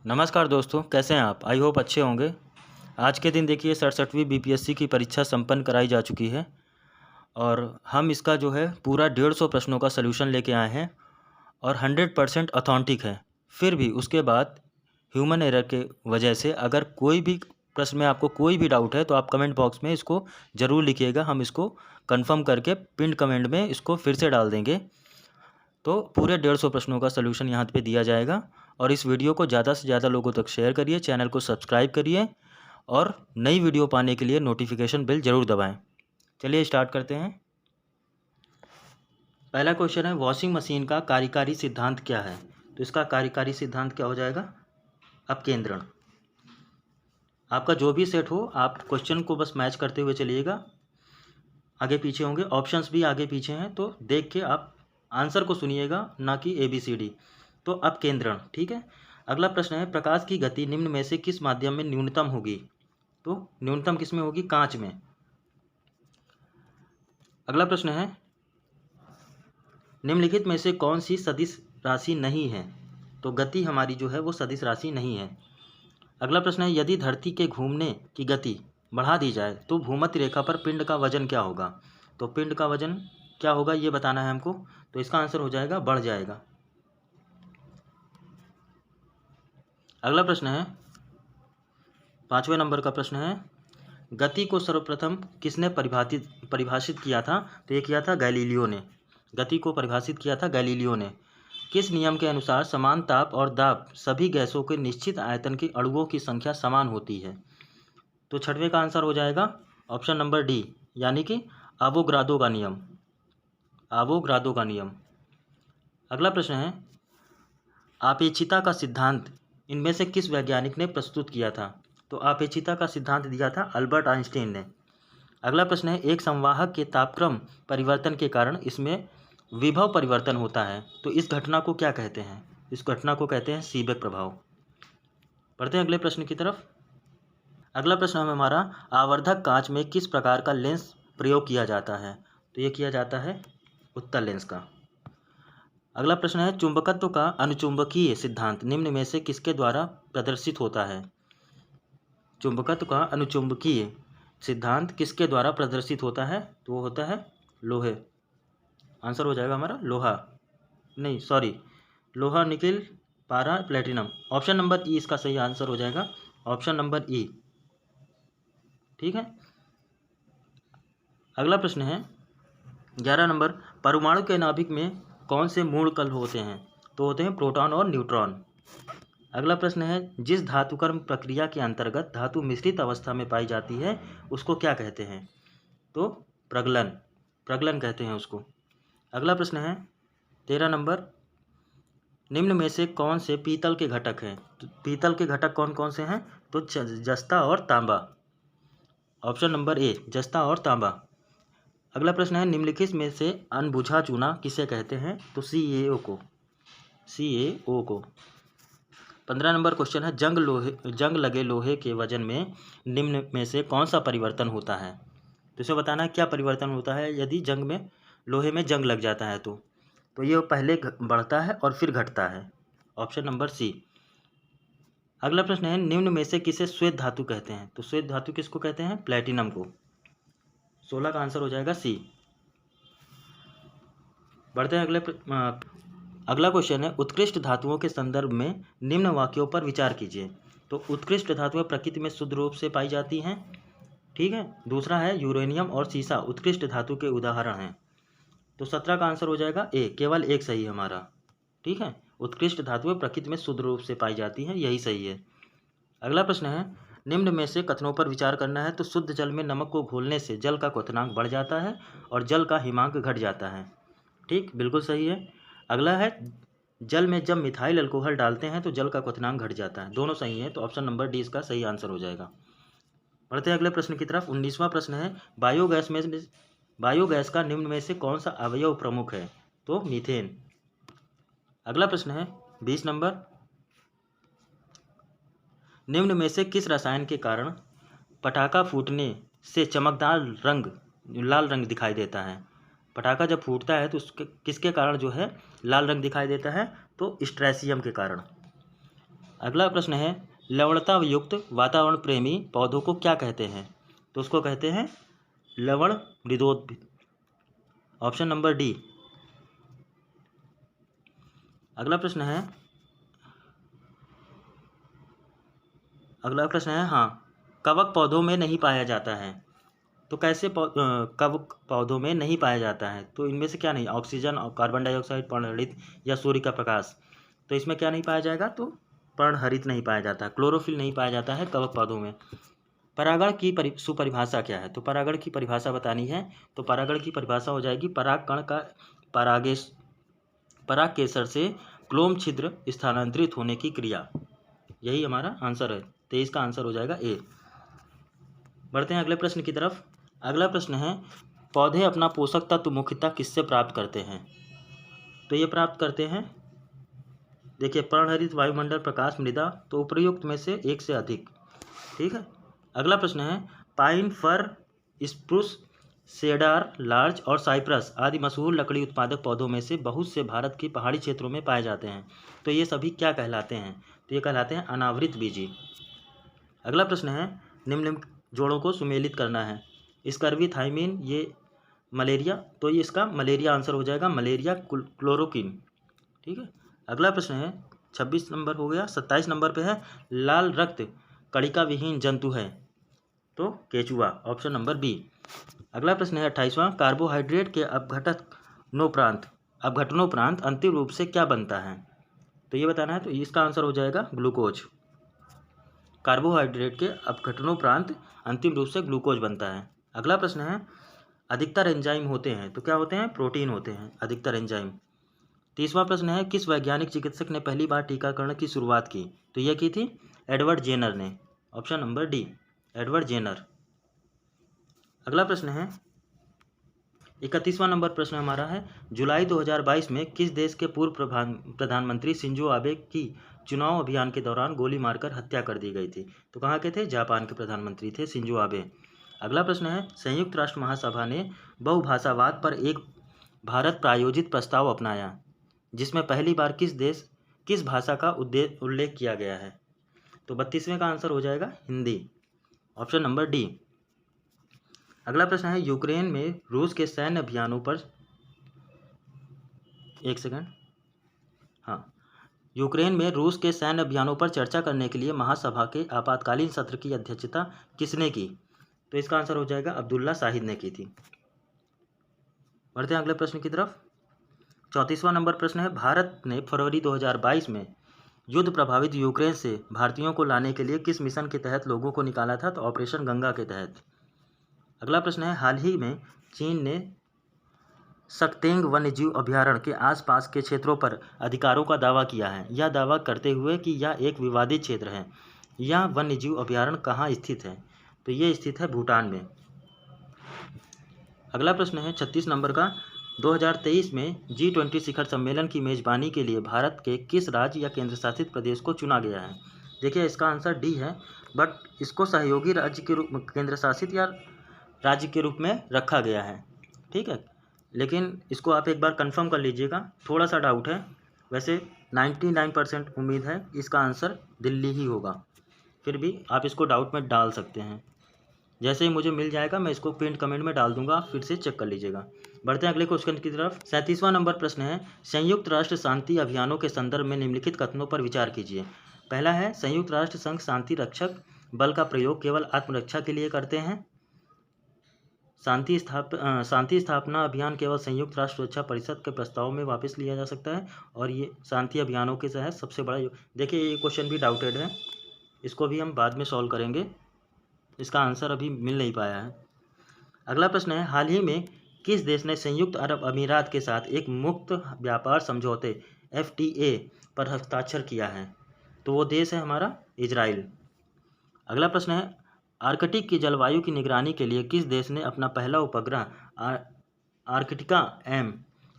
नमस्कार दोस्तों, कैसे हैं आप? आई होप अच्छे होंगे। आज के दिन देखिए 67वीं बीपीएससी की परीक्षा संपन्न कराई जा चुकी है और हम इसका जो है पूरा 150 प्रश्नों का सलूशन लेके आए हैं और 100% ऑथेंटिक है। फिर भी उसके बाद ह्यूमन एरर के वजह से अगर कोई भी प्रश्न में आपको कोई भी डाउट है तो आप कमेंट बॉक्स में इसको ज़रूर लिखिएगा। हम इसको कंफर्म करके पिन कमेंट में इसको फिर से डाल देंगे। तो पूरे 150 प्रश्नों का सलूशन यहाँ पे दिया जाएगा और इस वीडियो को ज़्यादा से ज़्यादा लोगों तक शेयर करिए, चैनल को सब्सक्राइब करिए और नई वीडियो पाने के लिए नोटिफिकेशन बेल ज़रूर दबाएं। चलिए स्टार्ट करते हैं। पहला क्वेश्चन है, वॉशिंग मशीन का कार्यकारी सिद्धांत क्या है? तो इसका कार्यकारी सिद्धांत क्या हो जाएगा? अपकेंद्रण। आपका जो भी सेट हो आप क्वेश्चन को बस मैच करते हुए चलिएगा। आगे पीछे होंगे, ऑप्शंस भी आगे पीछे हैं तो देख के आप आंसर को सुनिएगा, ना कि ABCD। तो अपकेंद्रण, ठीक है। अगला प्रश्न है, प्रकाश की गति निम्न में से किस माध्यम में न्यूनतम होगी? तो न्यूनतम किस में होगी? कांच में। अगला प्रश्न है, निम्नलिखित में से कौन सी सदिश राशि नहीं है? तो गति हमारी जो है वो सदिश राशि नहीं है। अगला प्रश्न है, यदि धरती के घूमने की गति बढ़ा दी जाए तो भूमध्य रेखा पर पिंड का वजन क्या होगा? तो पिंड का वजन क्या होगा ये बताना है हमको। तो इसका आंसर हो जाएगा बढ़ जाएगा। अगला प्रश्न है, 5वें नंबर का प्रश्न है, गति को सर्वप्रथम किसने परिभाषित किया था? तो ये किया था गैलीलियो ने। गति को परिभाषित किया था गैलीलियो ने। किस नियम के अनुसार समान ताप और दाब सभी गैसों के निश्चित आयतन के अणुओं की संख्या समान होती है? तो 6वें का आंसर हो जाएगा ऑप्शन नंबर डी, यानी कि आवोगाद्रो का नियम। आवोगाद्रो का नियम। अगला प्रश्न है, आपेक्षिकता का सिद्धांत इनमें से किस वैज्ञानिक ने प्रस्तुत किया था? तो आपेक्षिकता का सिद्धांत दिया था अल्बर्ट आइंस्टीन ने। अगला प्रश्न है, एक संवाहक के तापक्रम परिवर्तन के कारण इसमें विभव परिवर्तन होता है, तो इस घटना को क्या कहते हैं? इस घटना को कहते हैं सीबेक प्रभाव। पढ़ते हैं अगले प्रश्न की तरफ। अगला प्रश्न है हमारा, आवर्धक कांच में किस प्रकार का लेंस प्रयोग किया जाता है? तो ये किया जाता है उत्तल लेंस का। अगला प्रश्न है, चुंबकत्व का अनुचुंबकीय सिद्धांत निम्न में से किसके द्वारा प्रदर्शित होता है? चुंबकत्व का अनुचुंबकीय सिद्धांत किसके द्वारा प्रदर्शित होता है? तो वो होता है लोहे। आंसर हो जाएगा हमारा लोहा, नहीं सॉरी, लोहा, निकेल, पारा, प्लेटिनम। ऑप्शन नंबर ई इसका सही आंसर हो जाएगा, ऑप्शन नंबर ई, ठीक है। अगला प्रश्न है 11 नंबर, परमाणु के नाभिक में कौन से मूल कण होते हैं? तो होते हैं प्रोटॉन और न्यूट्रॉन। अगला प्रश्न है, जिस धातुकर्म प्रक्रिया के अंतर्गत धातु मिश्रित अवस्था में पाई जाती है उसको क्या कहते हैं? तो प्रगलन, प्रगलन कहते हैं उसको। अगला प्रश्न है 13 नंबर, निम्न में से कौन से पीतल के घटक हैं? तो पीतल के घटक कौन कौन से हैं? तो जस्ता और तांबा। ऑप्शन नंबर ए, जस्ता और तांबा। अगला प्रश्न है, निम्नलिखित में से अनबुझा चूना किसे कहते हैं? तो CaO को, CaO को। 15 नंबर क्वेश्चन है, जंग लगे लोहे के वजन में निम्न में से कौन सा परिवर्तन होता है? तो इसे बताना है क्या परिवर्तन होता है यदि जंग में लोहे में जंग लग जाता है तो ये पहले बढ़ता है और फिर घटता है। Option number C. अगला प्रश्न है, निम्न में से किसे श्वेत धातु कहते हैं? तो श्वेत धातु किसको कहते हैं? प्लेटिनम को। 16 का आंसर हो जाएगा सी। बढ़ते हैं अगला क्वेश्चन है, उत्कृष्ट धातुओं के संदर्भ में निम्न वाक्यों पर विचार कीजिए। तो उत्कृष्ट धातुएं प्रकृति में शुद्ध रूप से पाई जाती हैं, ठीक है। दूसरा है, यूरेनियम और सीसा उत्कृष्ट धातु के उदाहरण हैं। तो 17 का आंसर हो जाएगा ए, केवल एक सही है हमारा, ठीक है। उत्कृष्ट धातुएं प्रकृति में शुद्ध रूप से पाई जाती हैं, यही सही है। अगला प्रश्न है, निम्न में से कथनों पर विचार करना है। तो शुद्ध जल में नमक को घोलने से जल का क्वथनांक बढ़ जाता है और जल का हिमांक घट जाता है, ठीक, बिल्कुल सही है। अगला है, जल में जब मिथाइल अल्कोहल डालते हैं तो जल का क्वथनांक घट जाता है। दोनों सही है, तो ऑप्शन नंबर डी इसका सही आंसर हो जाएगा। बढ़ते हैं अगले प्रश्न की तरफ। 19वां प्रश्न है, बायोगैस का निम्न में से कौन सा अवयव प्रमुख है? तो मीथेन। अगला प्रश्न है 20 नंबर, निम्न में से किस रसायन के कारण पटाखा फूटने से चमकदार रंग, लाल रंग दिखाई देता है? पटाखा जब फूटता है तो किसके कारण जो है लाल रंग दिखाई देता है? तो स्ट्रेशियम के कारण। अगला प्रश्न है लवणता युक्त वातावरण प्रेमी पौधों को क्या कहते हैं? तो उसको कहते हैं लवण मृदोद्भिद। Option number D. अगला प्रश्न है हाँ, कवक पौधों में नहीं पाया जाता है। तो कैसे कवक पौधों में नहीं पाया जाता है? तो इनमें से क्या नहीं, ऑक्सीजन और कार्बन डाइऑक्साइड, पर्णहरित या सूर्य का प्रकाश। तो इसमें क्या नहीं पाया जाएगा? तो पर्णहरित नहीं पाया जाता, क्लोरोफिल नहीं पाया जाता है कवक पौधों में। परागण की सुपरिभाषा क्या है? तो परागण की परिभाषा बतानी है तो परागण की परिभाषा हो जाएगी परागकण का पराग केसर से क्लोम छिद्र स्थानांतरित होने की क्रिया। यही हमारा आंसर है। 23 का आंसर हो जाएगा ए। बढ़ते हैं अगले प्रश्न की तरफ। अगला प्रश्न है पौधे अपना पोषक तत्व मुख्यतः किससे प्राप्त करते हैं? तो ये प्राप्त करते हैं, देखिए, पर्णहरित, वायुमंडल, प्रकाश, मृदा, तो उपयुक्त में से एक से अधिक। ठीक है। अगला प्रश्न है पाइन, फर, स्प्रूस, सेडार, लार्च और साइप्रस आदि मशहूर लकड़ी उत्पादक पौधों में से बहुत से भारत के पहाड़ी क्षेत्रों में पाए जाते हैं। तो ये सभी क्या कहलाते हैं? तो ये कहलाते हैं अनावृत बीजी। अगला प्रश्न है निम्नलिखित जोड़ों को सुमेलित करना है। स्कर्वी, थाइमिन, ये मलेरिया, तो ये इसका मलेरिया आंसर हो जाएगा, मलेरिया क्लोरोकिन। ठीक है। अगला प्रश्न है 26 नंबर हो गया। 27 नंबर पे है लाल रक्त कणिका विहीन जंतु है, तो केचुआ। Option number B. अगला प्रश्न है 28वां कार्बोहाइड्रेट के अपघटनोपरांत अंतिम रूप से क्या बनता है? तो ये बताना है, तो इसका आंसर हो जाएगा ग्लूकोज। कार्बोहाइड्रेट के अपघटनोपरांत अंतिम रूप से ग्लूकोज बनता है। अगला प्रश्न है अधिकतर एंजाइम होते हैं, तो क्या होते हैं? प्रोटीन होते हैं अधिकतर एंजाइम। 30वां प्रश्न है किस वैज्ञानिक चिकित्सक ने पहली बार टीकाकरण की शुरुआत की? तो यह की थी एडवर्ड जेनर ने। Option number D, Edward Jenner. अगला प्रश्न है 31वां नंबर प्रश्न हमारा है जुलाई 2022 में किस देश के पूर्व प्रधानमंत्री शिंजो आबे की चुनाव अभियान के दौरान गोली मारकर हत्या कर दी गई थी? तो कहाँ के थे? जापान के प्रधानमंत्री थे शिंजो आबे। अगला प्रश्न है संयुक्त राष्ट्र महासभा ने बहुभाषावाद पर एक भारत प्रायोजित प्रस्ताव अपनाया जिसमें पहली बार किस भाषा का उल्लेख किया गया है? तो 32वें का आंसर हो जाएगा हिंदी। Option number D. अगला प्रश्न है यूक्रेन में रूस के सैन्य अभियानों पर यूक्रेन में रूस के सैन्य अभियानों पर चर्चा करने के लिए महासभा के आपातकालीन सत्र की अध्यक्षता किसने की? तो इसका आंसर हो जाएगा अब्दुल्ला शाहिद ने की थी। बढ़ते हैं अगले प्रश्न की तरफ। 34वां नंबर प्रश्न है भारत ने फरवरी 2022 में युद्ध प्रभावित यूक्रेन से भारतीयों को लाने के लिए किस मिशन के तहत लोगों को निकाला था? तो ऑपरेशन गंगा के तहत। अगला प्रश्न है हाल ही में चीन ने सक्तेंग वन्यजीव अभयारण्य के आसपास के क्षेत्रों पर अधिकारों का दावा किया है, यह दावा करते हुए कि यह एक विवादित क्षेत्र है। यह वन्यजीव अभयारण्य कहाँ स्थित है? तो ये स्थित है भूटान में। अगला प्रश्न है 36 नंबर का 2023 में G20 शिखर सम्मेलन की मेजबानी के लिए भारत के किस राज्य या केंद्र शासित प्रदेश को चुना गया है? देखिए इसका आंसर डी है, बट इसको सहयोगी राज्य के रूप में, केंद्र शासित या राज्य के रूप में रखा गया है। ठीक है, लेकिन इसको आप एक बार कंफर्म कर लीजिएगा, थोड़ा सा डाउट है। वैसे 99% उम्मीद है इसका आंसर दिल्ली ही होगा, फिर भी आप इसको डाउट में डाल सकते हैं। जैसे ही मुझे मिल जाएगा मैं इसको पिन कमेंट में डाल दूंगा, फिर से चेक कर लीजिएगा। बढ़ते हैं अगले क्वेश्चन की तरफ। 37वां नंबर प्रश्न है संयुक्त राष्ट्र शांति अभियानों के संदर्भ में निम्नलिखित कथनों पर विचार कीजिए। पहला है संयुक्त राष्ट्र संघ शांति रक्षक बल का प्रयोग केवल आत्मरक्षा के लिए करते हैं। शांति स्थापना अभियान केवल संयुक्त राष्ट्र सुरक्षा परिषद के प्रस्ताव में वापस लिया जा सकता है, और ये शांति अभियानों के तहत सबसे बड़ा। देखिए ये क्वेश्चन भी डाउटेड है, इसको भी हम बाद में सॉल्व करेंगे, इसका आंसर अभी मिल नहीं पाया है। अगला प्रश्न है हाल ही में किस देश ने संयुक्त अरब अमीरात के साथ एक मुक्त व्यापार समझौते FTA पर हस्ताक्षर किया है? तो वो देश है हमारा इजराइल। अगला प्रश्न है आर्कटिक की जलवायु की निगरानी के लिए किस देश ने अपना पहला उपग्रह आर्कटिका M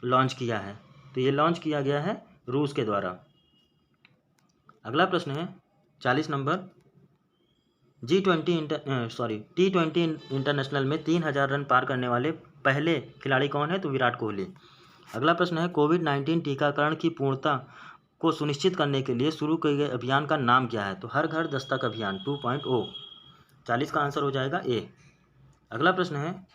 लॉन्च किया है? तो ये लॉन्च किया गया है रूस के द्वारा। अगला प्रश्न है 40 नंबर T20 इंटरनेशनल में 3000 रन पार करने वाले पहले खिलाड़ी कौन है? तो विराट कोहली। अगला प्रश्न है कोविड-19 टीकाकरण की को सुनिश्चित करने के लिए शुरू किए गए अभियान का नाम क्या है? तो हर घर दस्तक अभियान 2.0। 40 का आंसर हो जाएगा ए। अगला प्रश्न है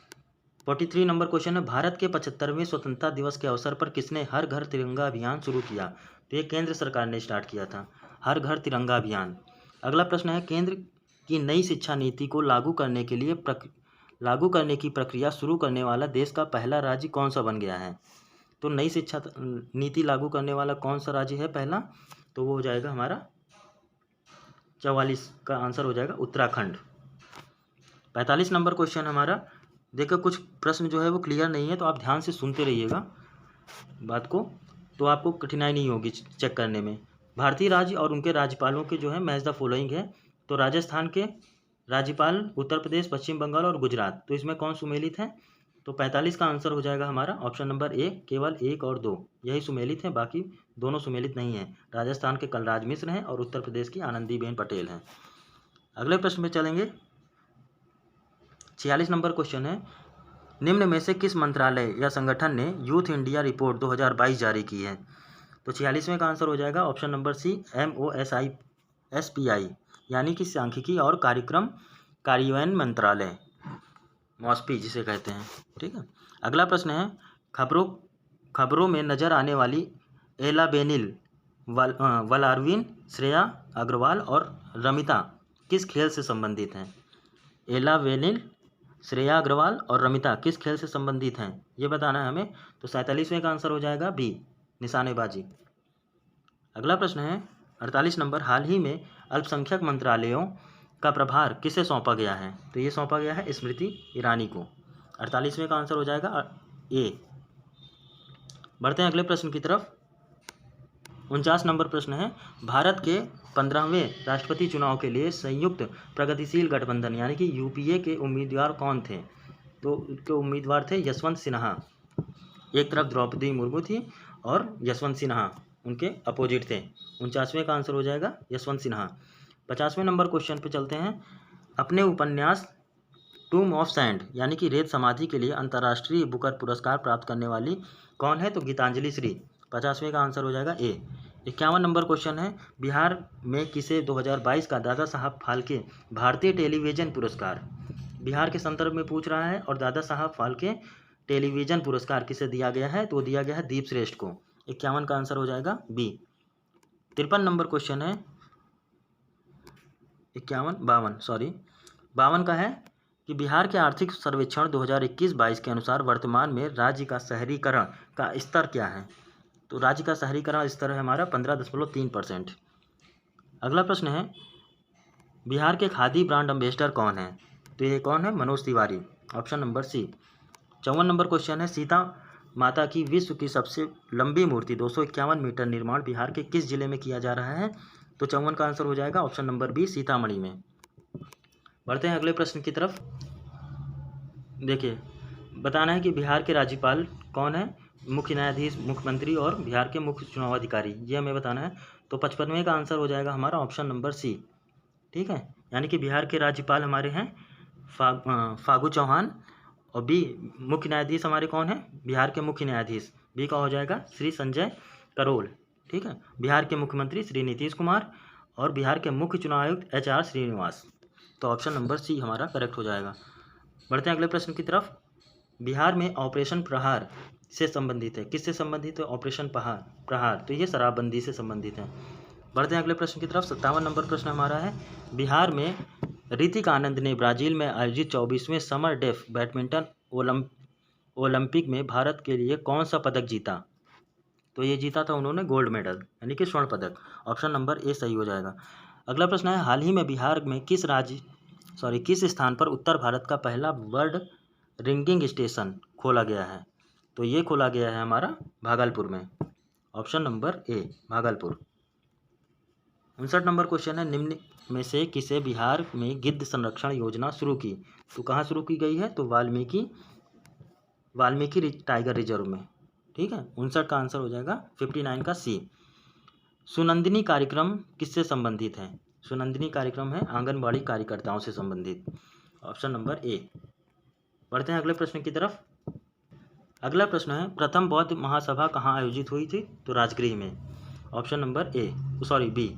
43 नंबर क्वेश्चन है, भारत के 75वें स्वतंत्रता दिवस के अवसर पर किसने हर घर तिरंगा अभियान शुरू किया? तो ये केंद्र सरकार ने स्टार्ट किया था, हर घर तिरंगा अभियान। अगला प्रश्न है, केंद्र की नई शिक्षा नीति को लागू करने की प्रक्रिया शुरू करने वाला देश का पहला राज्य कौन सा बन गया है? तो नई शिक्षा नीति लागू करने वाला कौन सा राज्य है पहला? तो वो हो जाएगा हमारा 44 का आंसर हो जाएगा उत्तराखंड। 45 नंबर क्वेश्चन हमारा, देखो कुछ प्रश्न जो है वो क्लियर नहीं है, तो आप ध्यान से सुनते रहिएगा बात को, तो आपको कठिनाई नहीं होगी चेक करने में। भारतीय राज्य और उनके राज्यपालों के जो है मैच द फॉलोइंग है। तो राजस्थान के राज्यपाल, उत्तर प्रदेश, पश्चिम बंगाल और गुजरात, तो इसमें कौन सुमेलित है? तो 45 का आंसर हो जाएगा हमारा ऑप्शन नंबर ए, केवल 1 और 2 यही सुमेलित हैं, बाकी दोनों सुमेलित नहीं हैं। राजस्थान के कलराज मिश्र हैं और उत्तर प्रदेश की आनंदीबेन पटेल हैं। अगले प्रश्न में चलेंगे। 46 नंबर क्वेश्चन है, निम्न में से किस मंत्रालय या संगठन ने यूथ इंडिया रिपोर्ट 2022 जारी की है? तो 46वें का आंसर हो जाएगा ऑप्शन नंबर सी, MOSISPI, यानी कि सांख्यिकी और कार्यक्रम कार्यान्वयन मंत्रालय, मॉस्पी जिसे कहते हैं। ठीक है। अगला प्रश्न है, खबरों में नजर आने वाली एला बेनिल, वलारविन, श्रेया अग्रवाल और रमिता किस खेल से संबंधित हैं? एला बेनिल, श्रेया अग्रवाल और रमिता किस खेल से संबंधित हैं, ये बताना है हमें। तो 47वें का आंसर हो जाएगा बी, निशानेबाजी। अगला प्रश्न है 48 नंबर, हाल ही में अल्पसंख्यक मंत्रालयों का प्रभार किसे सौंपा गया है? तो ये सौंपा गया है स्मृति ईरानी को। 48वें का आंसर हो जाएगा ए। बढ़ते हैं अगले प्रश्न की तरफ। 49 नंबर प्रश्न है, भारत के 15वें राष्ट्रपति चुनाव के लिए संयुक्त प्रगतिशील गठबंधन यानी कि यूपीए के उम्मीदवार कौन थे? तो उनके उम्मीदवार थे यशवंत सिन्हा। एक तरफ द्रौपदी मुर्मू थी और यशवंत सिन्हा उनके अपोजिट थे। 49वें का आंसर हो जाएगा यशवंत सिन्हा। 50वें नंबर क्वेश्चन पे चलते हैं। अपने उपन्यास टूम ऑफ सैंड यानी कि रेत समाधि के लिए अंतर्राष्ट्रीय बुकर पुरस्कार प्राप्त करने वाली कौन है? तो गीतांजलि श्री। 50वें का आंसर हो जाएगा ए। 51 नंबर क्वेश्चन है, बिहार में किसे 2022 का दादा साहब फाल्के भारतीय टेलीविजन पुरस्कार, बिहार के संदर्भ में पूछ रहा है, और दादा साहब फाल्के टेलीविजन पुरस्कार किसे दिया गया है? तो दिया गया है दीप श्रेष्ठ को। 51 का आंसर हो जाएगा बी। 53 नंबर क्वेश्चन है, 52 का है कि बिहार के आर्थिक सर्वेक्षण 2021-22 के अनुसार वर्तमान में राज्य का शहरीकरण का स्तर क्या है? तो राज्य का शहरीकरण स्तर है हमारा 15.3%। अगला प्रश्न है, बिहार के खादी ब्रांड एम्बेसडर कौन है? तो ये कौन है? Manoj Tiwari, option number C. 54 number question है, सीता माता की विश्व की सबसे लंबी मूर्ति 251 मीटर निर्माण बिहार के किस जिले में किया जा रहा है? तो 54 का आंसर हो जाएगा ऑप्शन नंबर बी, सीतामढ़ी में। बढ़ते हैं अगले प्रश्न की तरफ। देखिए, बताना है कि बिहार के राज्यपाल कौन है, मुख्य न्यायाधीश, मुख्यमंत्री और बिहार के मुख्य चुनाव अधिकारी, ये हमें बताना है। तो 55वें का आंसर हो जाएगा हमारा ऑप्शन नंबर सी। ठीक है, यानी कि बिहार के राज्यपाल हमारे हैं फागू चौहान, और बी मुख्य न्यायाधीश हमारे कौन है? बिहार के मुख्य न्यायाधीश, बी का हो जाएगा श्री संजय करोल। ठीक है, बिहार के मुख्यमंत्री श्री नीतीश कुमार और बिहार के मुख्य चुनाव आयुक्त HR श्रीनिवास। तो ऑप्शन नंबर सी हमारा करेक्ट हो जाएगा। बढ़ते हैं अगले प्रश्न की तरफ। बिहार में ऑपरेशन प्रहार से संबंधित है, किससे संबंधित है ऑपरेशन प्रहार? तो ये शराबबंदी से संबंधित है। बढ़ते हैं अगले प्रश्न की तरफ। 57 नंबर प्रश्न हमारा है, बिहार में ऋतिक आनंद ने ब्राजील में आयोजित 24वें समर डेफ बैडमिंटन ओलंपिक में भारत के लिए कौन सा पदक जीता? तो ये जीता था उन्होंने गोल्ड मेडल यानी कि स्वर्ण पदक। ऑप्शन नंबर ए सही हो जाएगा। अगला प्रश्न है, हाल ही में बिहार में किस स्थान पर उत्तर भारत का पहला बर्ड रिंगिंग स्टेशन खोला गया है? तो ये खोला गया है हमारा भागलपुर में, option number A Bhagalpur. 59 number question है, निम्न में से किसे बिहार में गिद्ध संरक्षण योजना शुरू की? तो कहाँ शुरू की गई है? तो वाल्मीकि टाइगर रिजर्व में। ठीक है, 59 का आंसर हो जाएगा 59 का सी। सुनंदिनी कार्यक्रम किससे संबंधित है? सुनंदिनी कार्यक्रम है आंगनबाड़ी कार्यकर्ताओं से संबंधित, ऑप्शन नंबर ए। बढ़ते हैं अगले प्रश्न की तरफ। अगला प्रश्न है, प्रथम बौद्ध महासभा कहाँ आयोजित हुई थी? तो राजगृह में। Option number B.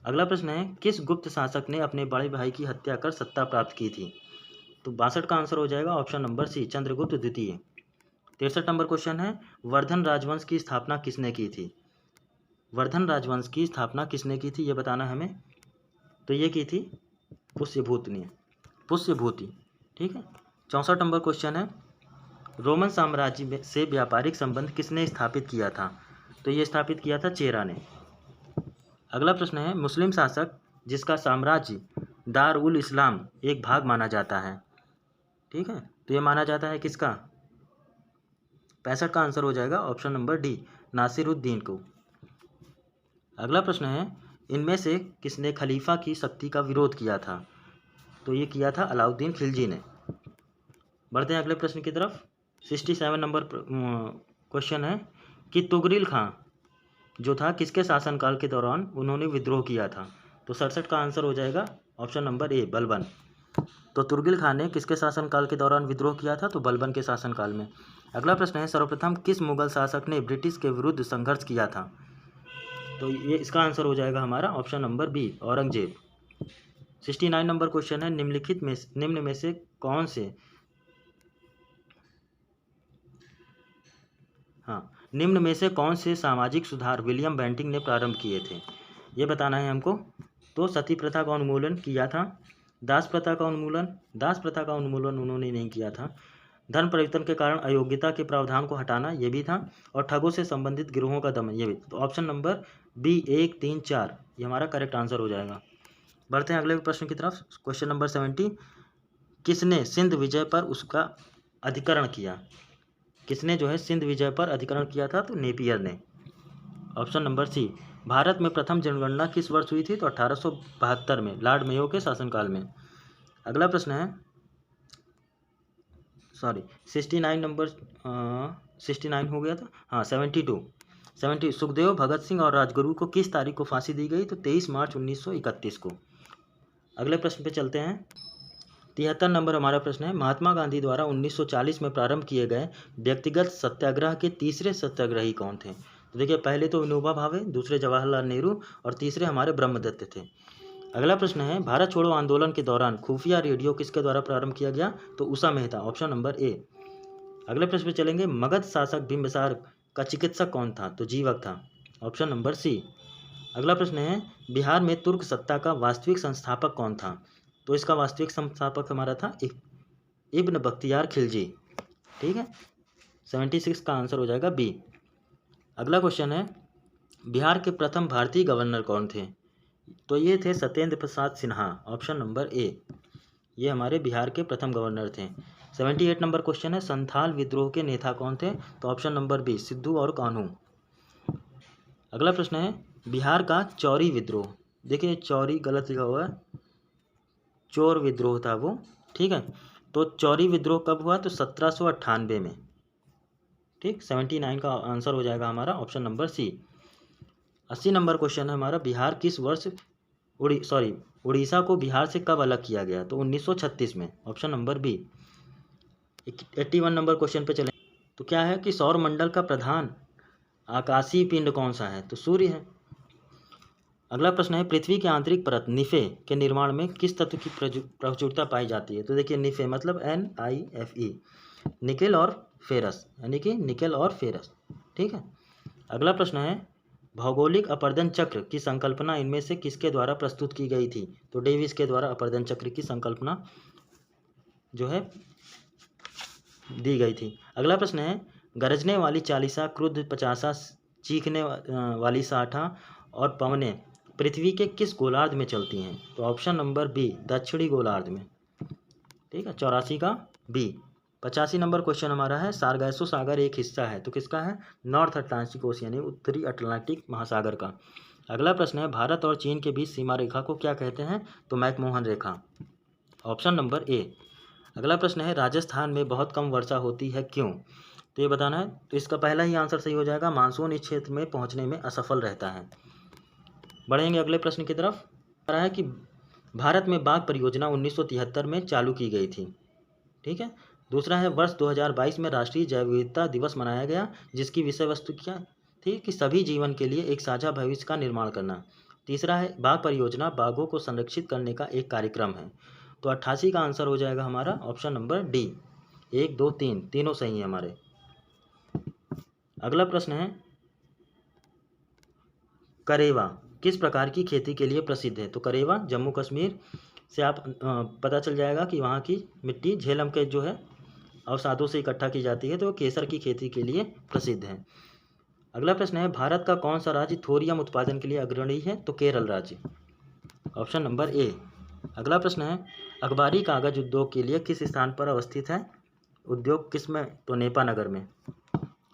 अगला प्रश्न है, किस गुप्त शासक ने अपने बड़े भाई की हत्या कर सत्ता प्राप्त की थी? तो 62 का आंसर हो जाएगा ऑप्शन नंबर सी, चंद्रगुप्त द्वितीय। 63 नंबर क्वेश्चन है, वर्धन राजवंश की स्थापना किसने की थी? वर्धन राजवंश की स्थापना किसने की थी, ये बताना है हमें। तो ये की थी पुष्यभूति। ठीक है। 64 नंबर क्वेश्चन है, रोमन साम्राज्य से व्यापारिक संबंध किसने स्थापित किया था? तो ये स्थापित किया था चेरा ने। अगला प्रश्न है, मुस्लिम शासक जिसका साम्राज्य दार उल इस्लाम एक भाग माना जाता है, ठीक है, तो ये माना जाता है किसका? 65 का आंसर हो जाएगा ऑप्शन नंबर डी, नासिरुद्दीन को। अगला प्रश्न है, इनमें से किसने खलीफा की शक्ति का विरोध किया था? तो ये किया था अलाउद्दीन खिलजी ने। बढ़ते हैं अगले प्रश्न की तरफ। 67 नंबर क्वेश्चन है कि तुगरिल खां जो था किसके शासनकाल के दौरान उन्होंने विद्रोह किया था? तो 67 का आंसर हो जाएगा ऑप्शन नंबर ए, बलबन। तो तुगरिल खान ने किसके शासनकाल के दौरान विद्रोह किया था? तो बलबन के शासनकाल में। अगला प्रश्न है, सर्वप्रथम किस मुगल शासक ने ब्रिटिश के विरुद्ध संघर्ष किया था? तो ये इसका आंसर हो जाएगा हमारा option number B, Aurangzeb. 69 number question है, निम्न में से कौन से निम्न में से कौन से सामाजिक सुधार विलियम बेंटिंक ने प्रारंभ किए थे? ये बताना है हमको। तो सती प्रथा का उन्मूलन किया था, दास प्रथा का उन्मूलन उन्होंने नहीं किया था, धर्म परिवर्तन के कारण अयोग्यता के प्रावधान को हटाना ये भी था, और ठगों से संबंधित गिरोहों का दमन ये भी। तो ऑप्शन नंबर बी 1, 3, 4 ये हमारा करेक्ट आंसर हो जाएगा। बढ़ते हैं अगले प्रश्न की तरफ। क्वेश्चन नंबर 70, किसने सिंध विजय पर उसका अधिकरण किया? किसने जो है सिंध विजय पर अधिकरण किया था? तो नेपियर ने। ऑप्शन नंबर सी, भारत में प्रथम जनगणना किस वर्ष हुई थी? तो 1872 में, लॉर्ड मेयो के शासनकाल में। अगला प्रश्न है 69 नंबर 69 हो गया था, 72 सुखदेव, भगत सिंह और राजगुरु को किस तारीख को फांसी दी गई? तो 23 मार्च 1931 को। अगले प्रश्न पे चलते हैं। 73 नंबर हमारा प्रश्न है, महात्मा गांधी द्वारा 1940 में प्रारंभ किए गए व्यक्तिगत सत्याग्रह के तीसरे सत्याग्रही कौन थे? तो देखिए, पहले तो विनोबा भावे, दूसरे जवाहरलाल नेहरू और तीसरे हमारे ब्रह्मदत्त थे। अगला प्रश्न है, भारत छोड़ो आंदोलन के दौरान खुफिया रेडियो किसके द्वारा प्रारंभ किया गया? तो Usha Mehta, option number A. अगले प्रश्न पे चलेंगे, मगध शासक बिंबिसार का चिकित्सक कौन था? तो जीवक था, ऑप्शन नंबर सी। अगला प्रश्न है, बिहार में तुर्क सत्ता का वास्तविक संस्थापक कौन था? तो इसका वास्तविक संस्थापक हमारा था इब्न बख्तियार खिलजी। ठीक है, 76 का आंसर हो जाएगा बी। अगला क्वेश्चन है, बिहार के प्रथम भारतीय गवर्नर कौन थे? तो ये थे Satyendra Prasad Sinha, option number A. ये हमारे बिहार के प्रथम गवर्नर थे। 78 नंबर क्वेश्चन है, संथाल विद्रोह के नेता कौन थे? तो ऑप्शन नंबर बी, सिद्धू और कान्हू। अगला प्रश्न है, बिहार का चौरी विद्रोह, देखिए चौरी गलत लिखा हुआ है, चोर विद्रोह था वो। ठीक है, तो चौरी विद्रोह कब हुआ? तो 1798 में। ठीक, 79 का आंसर हो जाएगा हमारा option number C. 80 number question है हमारा, बिहार किस वर्ष उड़ीसा को बिहार से कब अलग किया गया? तो 1936 में, option number B. 81 number question पे चले, तो क्या है कि सौर मंडल का प्रधान आकाशीय पिंड कौन सा है? तो सूर्य है। अगला प्रश्न है, पृथ्वी की आंतरिक परत निफे के निर्माण में किस तत्व की प्रचुरता पाई जाती है? तो देखिए, निफे मतलब NiFe, निकेल और फेरस, यानी कि निकेल और फेरस। ठीक है। अगला प्रश्न है, भौगोलिक अपर्दन चक्र की संकल्पना इनमें से किसके द्वारा प्रस्तुत की गई थी? तो डेविस के द्वारा अपर्दन चक्र की संकल्पना जो है दी गई थी। अगला प्रश्न है, गरजने वाली चालीसा, क्रुद्ध पचासा, चीखने वाली साठा और पवने पृथ्वी के किस गोलार्ध में चलती हैं? तो ऑप्शन नंबर बी, दक्षिणी गोलार्ध में। ठीक है, 84 का बी। 85 नंबर क्वेश्चन हमारा है, सारगैसो सागर एक हिस्सा है, तो किसका है? नॉर्थ अटलांटिक ओशियन यानी उत्तरी अटलांटिक महासागर का। अगला प्रश्न है, भारत और चीन के बीच सीमा रेखा को क्या कहते हैं? तो McMahon Rekha, option number A. अगला प्रश्न है, राजस्थान में बहुत कम वर्षा होती है, क्यों? तो ये बताना है। तो इसका पहला ही आंसर सही हो जाएगा, मानसून इस क्षेत्र में पहुंचने में असफल रहता है। बढ़ेंगे अगले प्रश्न की तरफ। रहा है कि भारत में बाघ परियोजना 1973 में चालू की गई थी। ठीक है। दूसरा है, वर्ष 2022 में राष्ट्रीय जैव विविधता दिवस मनाया गया, जिसकी विषय वस्तु क्या ठीक, कि सभी जीवन के लिए एक साझा भविष्य का निर्माण करना। तीसरा है बाघ परियोजना, बाघों को संरक्षित करने का एक कार्यक्रम है। तो 88 का आंसर हो जाएगा हमारा ऑप्शन नंबर डी। 1, 2, 3 तीनों सही है हमारे। अगला प्रश्न है, करेवा किस प्रकार की खेती के लिए प्रसिद्ध है? तो करेवा जम्मू कश्मीर से आप पता चल जाएगा कि वहाँ की मिट्टी झेलम के जो है अवसादों से इकट्ठा की जाती है, तो केसर की खेती के लिए प्रसिद्ध है। अगला प्रश्न है, भारत का कौन सा राज्य थोरियम उत्पादन के लिए अग्रणी है? तो केरल राज्य, ऑप्शन नंबर ए। अगला प्रश्न है, अखबारी कागज उद्योग के लिए किस स्थान पर अवस्थित है? उद्योग किस में? तो नेपानगर में।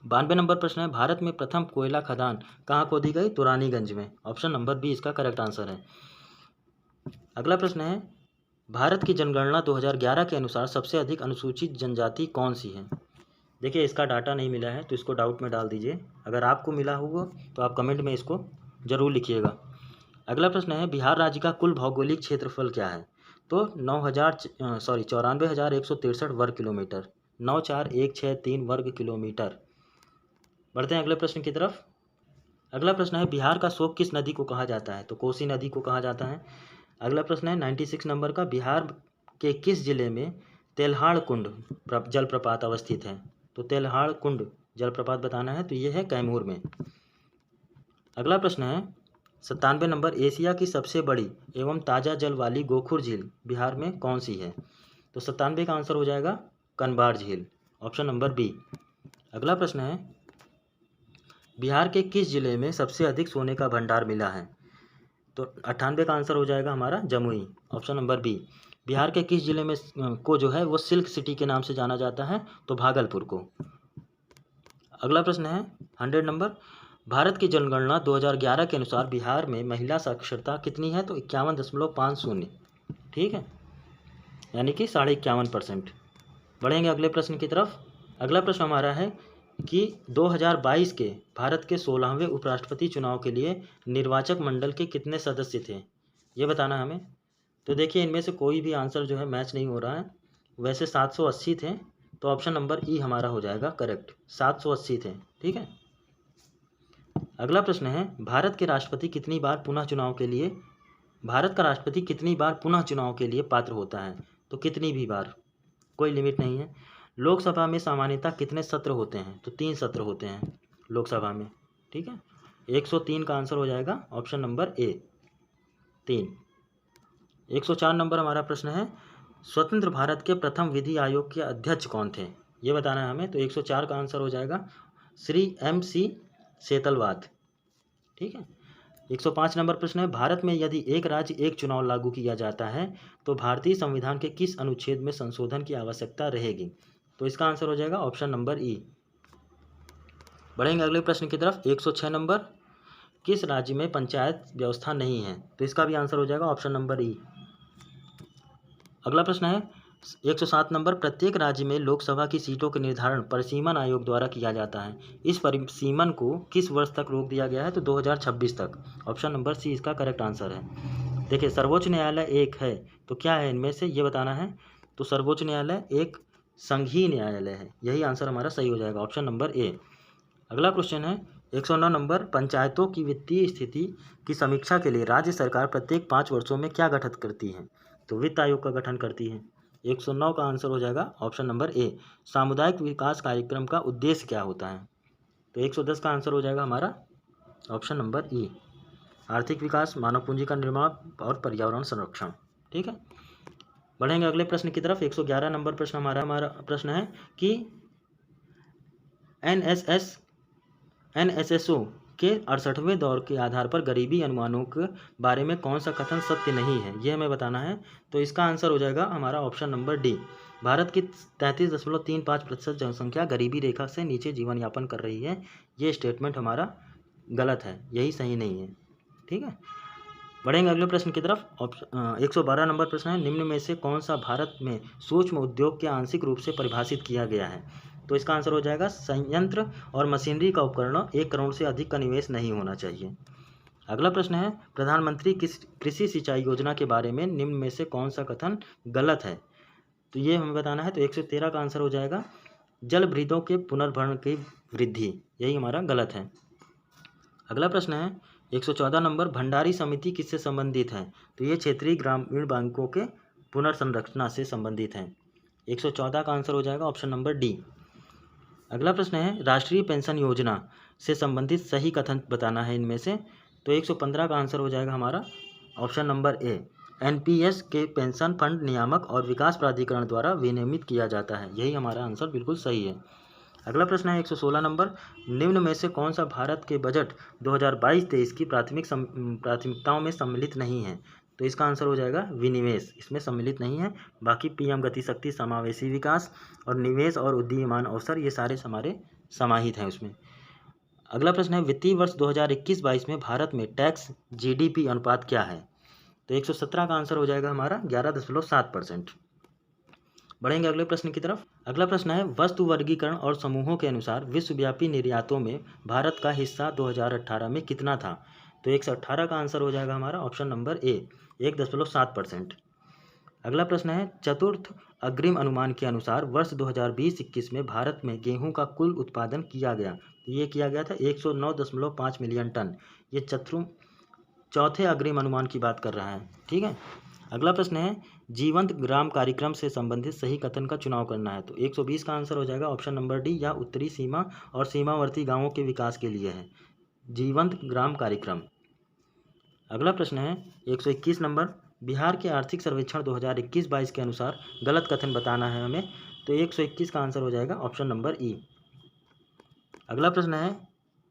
92 नंबर प्रश्न है, भारत में प्रथम कोयला खदान कहाँ खोदी गई? तो रानीगंज में, ऑप्शन नंबर बी इसका करेक्ट आंसर है। अगला प्रश्न है, भारत की जनगणना 2011 के अनुसार सबसे अधिक अनुसूचित जनजाति कौन सी है? देखिए इसका डाटा नहीं मिला है तो इसको डाउट में डाल दीजिए, अगर आपको मिला होगा तो आप कमेंट में इसको ज़रूर लिखिएगा। अगला प्रश्न है, बिहार राज्य का कुल भौगोलिक क्षेत्रफल क्या है? तो 94,163 वर्ग किलोमीटर, 94163 वर्ग किलोमीटर। बढ़ते हैं अगले प्रश्न की तरफ। अगला प्रश्न है, बिहार का शोक किस नदी को कहा जाता है? तो कोसी नदी को कहा जाता है। अगला प्रश्न है 96 नंबर का, बिहार के किस जिले में तेल्हाड़ कुंड जलप्रपात अवस्थित है? तो तेल्हाड़ कुंड जलप्रपात बताना है, तो ये है कैमूर में। अगला प्रश्न है 97 नंबर, एशिया की सबसे बड़ी एवं ताज़ा जल वाली गोखुर झील बिहार में कौन सी है? तो 97 का आंसर हो जाएगा कनबार झील, ऑप्शन नंबर बी। अगला प्रश्न है, बिहार के किस जिले में सबसे अधिक सोने का भंडार मिला है? तो 98 का आंसर हो जाएगा हमारा Jamui, option number B. Bihar के किस जिले में को जो है वो सिल्क सिटी के नाम से जाना जाता है? तो भागलपुर को। अगला प्रश्न है 100 नंबर, भारत की जनगणना 2011 के अनुसार बिहार में महिला साक्षरता कितनी है? तो 51.50, ठीक है, यानी कि 51.5%। बढ़ेंगे अगले प्रश्न की तरफ। अगला प्रश्न हमारा है कि 2022 के भारत के 16वें उपराष्ट्रपति चुनाव के लिए निर्वाचक मंडल के कितने सदस्य थे, ये बताना हमें। तो देखिए इनमें से कोई भी आंसर जो है मैच नहीं हो रहा है। वैसे 780 थे, तो ऑप्शन नंबर ई हमारा हो जाएगा करेक्ट, 780 थे, ठीक है। अगला प्रश्न है, भारत का राष्ट्रपति कितनी बार पुनः चुनाव के लिए पात्र होता है? तो कितनी भी बार, कोई लिमिट नहीं है। लोकसभा में सामान्यतः कितने सत्र होते हैं? तो 3 सत्र होते हैं लोकसभा में, ठीक है। 103 का आंसर हो जाएगा ऑप्शन नंबर ए 3। 104 नंबर हमारा प्रश्न है, स्वतंत्र भारत के प्रथम विधि आयोग के अध्यक्ष कौन थे, ये बताना है हमें। तो 104 का आंसर हो जाएगा श्री MC सेतलवाद, ठीक है। 105 नंबर प्रश्न है, भारत में यदि एक राज्य एक चुनाव लागू किया जाता है तो भारतीय संविधान के किस अनुच्छेद में संशोधन की आवश्यकता रहेगी? तो इसका आंसर हो जाएगा ऑप्शन नंबर ई। बढ़ेंगे अगले प्रश्न की तरफ। 106 नंबर, किस राज्य में पंचायत व्यवस्था नहीं है? तो इसका भी आंसर हो जाएगा ऑप्शन नंबर ई। अगला प्रश्न है 107 नंबर, प्रत्येक राज्य में लोकसभा की सीटों के निर्धारण परिसीमन आयोग द्वारा किया जाता है। इस परिसीमन को किस वर्ष तक रोक दिया गया है? तो 2026 तक, ऑप्शन नंबर सी इसका करेक्ट आंसर है। देखिए सर्वोच्च न्यायालय एक है, तो क्या है इनमें से, ये बताना है। तो सर्वोच्च न्यायालय एक संघीय न्यायालय है, यही आंसर हमारा सही हो जाएगा, ऑप्शन नंबर ए। अगला क्वेश्चन है 109 नंबर, पंचायतों की वित्तीय स्थिति की समीक्षा के लिए राज्य सरकार प्रत्येक 5 वर्षों में क्या गठित करती है? तो वित्त आयोग का गठन करती है। 109 का आंसर हो जाएगा ऑप्शन नंबर ए। सामुदायिक विकास कार्यक्रम का उद्देश्य क्या होता है? तो 110 का आंसर हो जाएगा हमारा ऑप्शन नंबर ई, आर्थिक विकास, मानव पूंजी का निर्माण और पर्यावरण संरक्षण, ठीक है। बढ़ेंगे अगले प्रश्न की तरफ। 111 नंबर प्रश्न हमारा प्रश्न है कि NSSO के 68वें दौर के आधार पर गरीबी अनुमानों के बारे में कौन सा कथन सत्य नहीं है, यह हमें बताना है। तो इसका आंसर हो जाएगा हमारा ऑप्शन नंबर डी। भारत की 33.35% जनसंख्या गरीबी रेखा से नीचे जीवन यापन कर रही है, ये स्टेटमेंट हमारा गलत है, यही सही नहीं है, ठीक है। बढ़ेंगे अगले प्रश्न की तरफ। 112 नंबर प्रश्न है, निम्न में से कौन सा भारत में सूक्ष्म उद्योग के आंशिक रूप से परिभाषित किया गया है? तो इसका आंसर हो जाएगा संयंत्र और मशीनरी का उपकरण 1 करोड़ से अधिक का निवेश नहीं होना चाहिए। अगला प्रश्न है, प्रधानमंत्री कृषि सिंचाई योजना के बारे में निम्न में से कौन सा कथन गलत है? तो ये हमें बताना है। तो 113 का आंसर हो जाएगा जल भृतों के पुनर्भरण की वृद्धि, यही हमारा गलत है। अगला प्रश्न है 114 नंबर, भंडारी समिति किससे संबंधित है? तो ये क्षेत्रीय ग्रामीण बैंकों के पुनर्संरचना से संबंधित है। 114 का आंसर हो जाएगा ऑप्शन नंबर डी। अगला प्रश्न है राष्ट्रीय पेंशन योजना से संबंधित सही कथन बताना है इनमें से। तो 115 का आंसर हो जाएगा हमारा ऑप्शन नंबर ए। एनपीएस के पेंशन फंड नियामक और विकास प्राधिकरण द्वारा विनियमित किया जाता है, यही हमारा आंसर बिल्कुल सही है। अगला प्रश्न है 116 नंबर, निम्न में से कौन सा भारत के बजट 2022-23 की प्राथमिकताओं में सम्मिलित नहीं है? तो इसका आंसर हो जाएगा विनिवेश, इसमें सम्मिलित नहीं है। बाकी पीएम गति शक्ति, समावेशी विकास और निवेश और उदीयमान अवसर, ये सारे हमारे समाहित हैं उसमें। अगला प्रश्न है वित्तीय वर्ष 2021-22 में भारत में टैक्स जीडीपी अनुपात क्या है? तो 117 का आंसर हो जाएगा हमारा 11.7%। बढ़ेंगे अगले प्रश्न की तरफ। अगला प्रश्न है वस्तु वर्गीकरण और समूहों के अनुसार विश्वव्यापी निर्यातों में भारत का हिस्सा 2018 में कितना था? तो 118 का आंसर हो जाएगा हमारा ऑप्शन नंबर ए, 1.7%। अगला प्रश्न है चतुर्थ अग्रिम अनुमान के अनुसार वर्ष 2020-21 में भारत में गेहूं का कुल उत्पादन किया गया, ये किया गया था 109.5 मिलियन टन। ये चौथे अग्रिम अनुमान की बात कर रहा है, ठीक है। अगला प्रश्न है जीवंत ग्राम कार्यक्रम से संबंधित सही कथन का चुनाव करना है। तो 120 का आंसर हो जाएगा ऑप्शन नंबर डी, या उत्तरी सीमा और सीमावर्ती गांवों के विकास के लिए है जीवंत ग्राम कार्यक्रम। अगला प्रश्न है 121 नंबर, बिहार के आर्थिक सर्वेक्षण 2021-22 के अनुसार गलत कथन बताना है हमें। तो 121 का आंसर हो जाएगा ऑप्शन नंबर ई। अगला प्रश्न है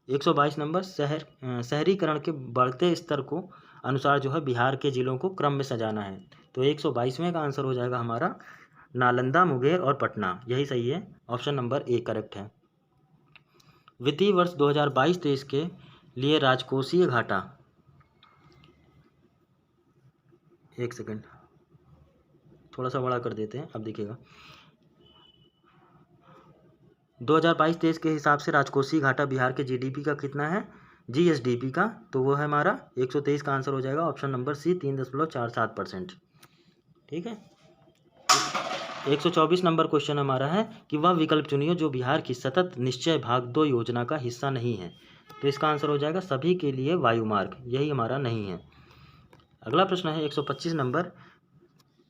122 नंबर, शहरीकरण के बढ़ते स्तर को अनुसार जो है बिहार के जिलों को क्रम में सजाना है। तो 122वें का आंसर हो जाएगा हमारा नालंदा, मुंगेर और पटना, यही सही है, ऑप्शन नंबर ए करेक्ट है। वित्तीय वर्ष 2022-23 के लिए राजकोषीय घाटा, एक सेकंड थोड़ा सा बड़ा कर देते हैं, अब देखिएगा 2022-23 के हिसाब से राजकोषीय घाटा बिहार के जीडीपी का कितना है, जीएसडीपी का, तो वो है हमारा 123 का आंसर हो जाएगा ऑप्शन नंबर सी, 3.47%। ठीक है। 124 नंबर क्वेश्चन हमारा है कि वह विकल्प चुनिए जो बिहार की सतत निश्चय भाग 2 योजना का हिस्सा नहीं है। तो इसका आंसर हो जाएगा सभी के लिए वायुमार्ग, यही हमारा नहीं है। अगला प्रश्न है 125 नंबर,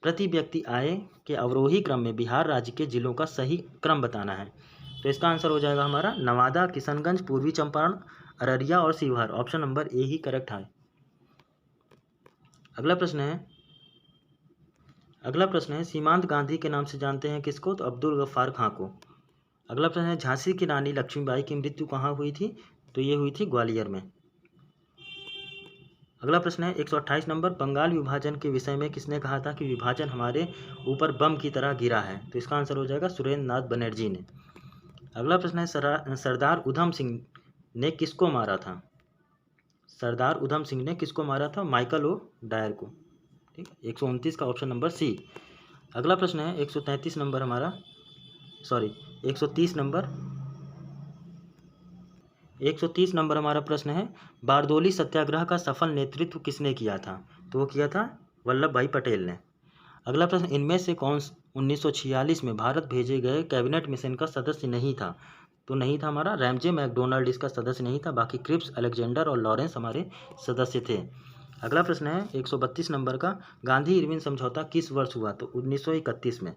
प्रति व्यक्ति आय के अवरोही क्रम में बिहार राज्य के जिलों का सही क्रम बताना है। तो इसका आंसर हो जाएगा हमारा नवादा, किशनगंज, पूर्वी चंपारण, अररिया और Sheohar, option number A he correct है। अगला प्रश्न है सीमांत गांधी के नाम से जानते हैं किसको? तो अब्दुल गफ्फार खां को। अगला प्रश्न है झांसी की रानी लक्ष्मीबाई की मृत्यु कहाँ हुई थी? तो ये हुई थी ग्वालियर में। अगला प्रश्न है 128 नंबर, बंगाल विभाजन के विषय में किसने कहा था कि विभाजन हमारे ऊपर बम की तरह गिरा है? तो इसका आंसर हो जाएगा सुरेंद्र नाथ बनर्जी ने। अगला प्रश्न है सरदार उधम सिंह ने किसको मारा था? सरदार उधम सिंह ने किसको मारा था? माइकल ओ डायर को। ठीक है, 129 का ऑप्शन नंबर सी। अगला प्रश्न है 130 नंबर हमारा प्रश्न है बारदोली सत्याग्रह का सफल नेतृत्व किसने किया था? तो वो किया था वल्लभ भाई पटेल ने। अगला प्रश्न, इनमें से कौन 1946 में भारत भेजे गए कैबिनेट मिशन का सदस्य नहीं था? तो नहीं था हमारा रैमजे मैकडोनाल्ड इसका सदस्य नहीं था, बाकी क्रिप्स, अलेक्जेंडर और लॉरेंस हमारे सदस्य थे। अगला प्रश्न है 132 नंबर का, गांधी इरविन समझौता किस वर्ष हुआ? तो 1931 में।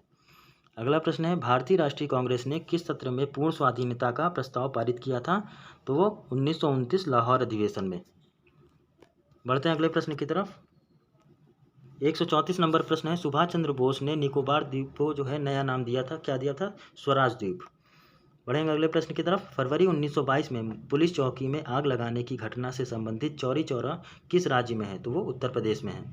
अगला प्रश्न है भारतीय राष्ट्रीय कांग्रेस ने किस सत्र में पूर्ण स्वाधीनता का प्रस्ताव पारित किया था? तो वो 1929 लाहौर अधिवेशन में। बढ़ते हैं अगले प्रश्न की तरफ। 134 नंबर प्रश्न है सुभाष चंद्र बोस ने निकोबार द्वीप को जो है नया नाम दिया था, क्या दिया था? स्वराज द्वीप। बढ़ेंगे अगले प्रश्न की तरफ। फरवरी 1922 में पुलिस चौकी में आग लगाने की घटना से संबंधित चौरी चौरा किस राज्य में है? तो वो उत्तर प्रदेश में है,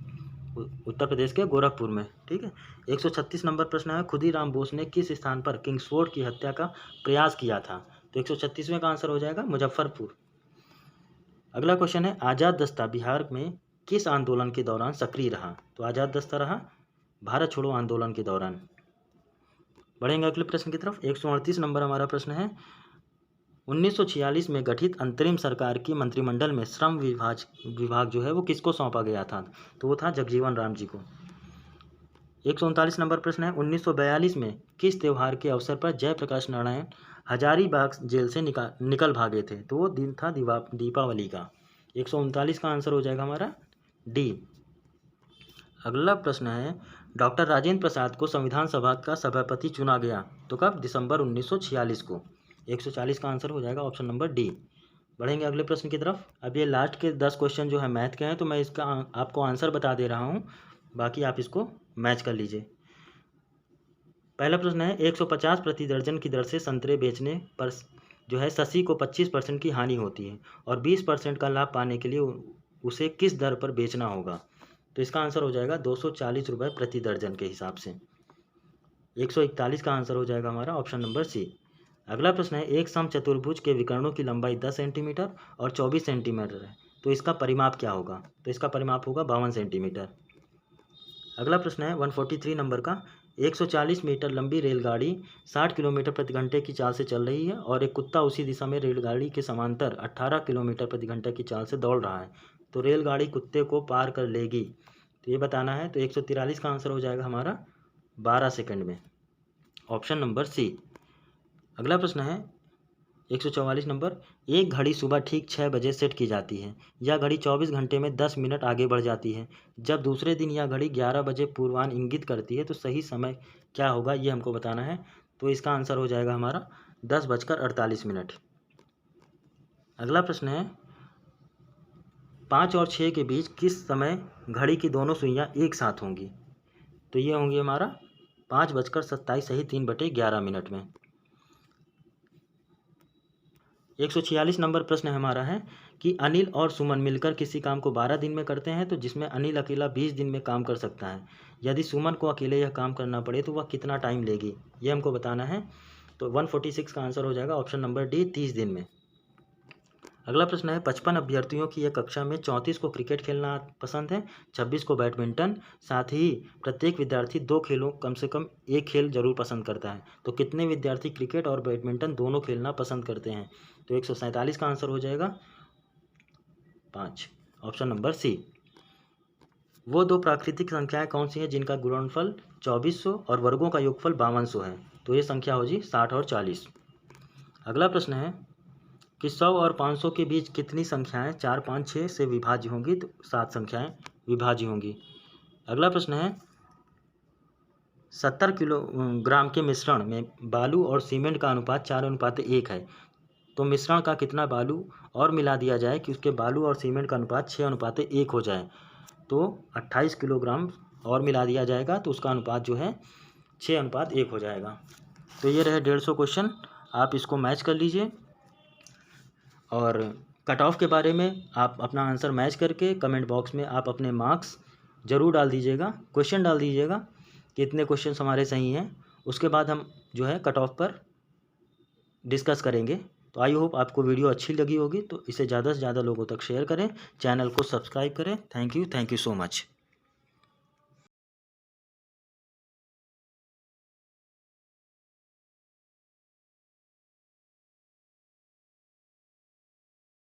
उत्तर प्रदेश के गोरखपुर में। ठीक है। 136 नंबर प्रश्न है खुदीराम बोस ने किस स्थान पर किंग्सफोर्ड की हत्या का प्रयास किया था? तो 136वें का आंसर हो जाएगा मुजफ्फरपुर। अगला क्वेश्चन है आज़ाद दस्ता बिहार में किस आंदोलन के दौरान सक्रिय रहा? तो आज़ाद दस्ता रहा भारत छोड़ो आंदोलन के दौरान। बढ़ेंगे अगले प्रश्न की तरफ। 138 नंबर हमारा प्रश्न है 1946 में गठित अंतरिम सरकार की मंत्रिमंडल में श्रम विभाग जो है वो किसको सौंपा गया था? तो वो था जगजीवन राम जी को। 139 नंबर प्रश्न है 1942 में किस त्यौहार के अवसर पर जयप्रकाश नारायण हजारीबाग जेल से निकल भागे थे? तो वो दिन था दीपावली का। 139 का आंसर हो जाएगा हमारा डी। अगला प्रश्न है, डॉक्टर राजेंद्र प्रसाद को संविधान सभा का सभापति चुना गया तो कब? दिसंबर 1946 को। 140 का आंसर हो जाएगा ऑप्शन नंबर डी। बढ़ेंगे अगले प्रश्न की तरफ। अब ये लास्ट के 10 क्वेश्चन जो है मैथ के हैं, तो मैं इसका आपको आंसर बता दे रहा हूँ, बाकी आप इसको मैच कर लीजिए। पहला प्रश्न है, 150 प्रति दर्जन की दर से संतरे बेचने पर जो है शशि को 25% की हानि होती है और 20% का लाभ पाने के लिए उसे किस दर पर बेचना होगा? तो इसका आंसर हो जाएगा 240 रुपये प्रति दर्जन के हिसाब से। 141 का आंसर हो जाएगा हमारा ऑप्शन नंबर सी। अगला प्रश्न है, एक समचतुर्भुज के विकर्णों की लंबाई 10 सेंटीमीटर और 24 सेंटीमीटर है, तो इसका परिमाप क्या होगा? तो इसका परिमाप होगा 52 सेंटीमीटर। अगला प्रश्न है 143 नंबर का, 140 मीटर लंबी रेलगाड़ी 60 किलोमीटर प्रति घंटे की चाल से चल रही है और एक कुत्ता उसी दिशा में रेलगाड़ी के समांतर 18 किलोमीटर प्रति घंटे की चाल से दौड़ रहा है, तो रेलगाड़ी कुत्ते को पार कर लेगी, तो ये बताना है। तो 143 का आंसर हो जाएगा हमारा 12 सेकंड में, ऑप्शन नंबर सी। अगला प्रश्न है 144 नंबर, एक घड़ी सुबह ठीक 6 बजे सेट की जाती है। यह घड़ी 24 घंटे में 10 मिनट आगे बढ़ जाती है। जब दूसरे दिन यह घड़ी 11 बजे पूर्वाह्न इंगित करती है तो सही समय क्या होगा, ये हमको बताना है। तो इसका आंसर हो जाएगा हमारा 10:48। अगला प्रश्न है, 5 और 6 के बीच किस समय घड़ी की दोनों सुइयाँ एक साथ होंगी? तो ये होंगी हमारा 5:27 सही 3/11 में। 146 नंबर प्रश्न हमारा है कि अनिल और सुमन मिलकर किसी काम को 12 दिन में करते हैं, तो जिसमें अनिल अकेला 20 दिन में काम कर सकता है। यदि सुमन को अकेले यह काम करना पड़े तो वह कितना टाइम लेगी, यह हमको बताना है। तो 146 का आंसर हो जाएगा ऑप्शन नंबर डी, 30 दिन में। अगला प्रश्न है, 55 अभ्यर्थियों की एक कक्षा में 34 को क्रिकेट खेलना पसंद है, 26 को बैडमिंटन, साथ ही प्रत्येक विद्यार्थी 2 खेलों कम से कम एक खेल जरूर पसंद करता है, तो कितने विद्यार्थी क्रिकेट और बैडमिंटन दोनों खेलना पसंद करते हैं? तो 147 का आंसर हो जाएगा 5, ऑप्शन नंबर सी। वो दो प्राकृतिक संख्याएं कौन सी हैं जिनका गुणनफल 2400 और वर्गों का योगफल 5200 है? तो ये संख्या हो जी 60 और 40। अगला प्रश्न है कि 100 और 500 के बीच कितनी संख्याएं 4, 5, 6 से विभाज्य होंगी? तो 7 संख्याएं विभाज्य होंगी। अगला प्रश्न है, 70 किलोग्राम के मिश्रण में बालू और सीमेंट का अनुपात 4:1 है, तो मिश्रण का कितना बालू और मिला दिया जाए कि उसके बालू और सीमेंट का अनुपात 6:1 हो जाए? तो 28 किलोग्राम और मिला दिया जाएगा, तो उसका अनुपात जो है 6:1 हो जाएगा। तो ये रहे 150 क्वेश्चन, आप इसको मैच कर लीजिए और कट ऑफ के बारे में आप अपना आंसर मैच करके कमेंट बॉक्स में आप अपने मार्क्स ज़रूर डाल दीजिएगा, क्वेश्चन डाल दीजिएगा कि इतने क्वेश्चन हमारे सही हैं। उसके बाद हम जो है कट ऑफ पर डिस्कस करेंगे। तो आई होप आपको वीडियो अच्छी लगी होगी, तो इसे ज़्यादा से ज़्यादा लोगों तक शेयर करें, चैनल को सब्सक्राइब करें। Thank you so much.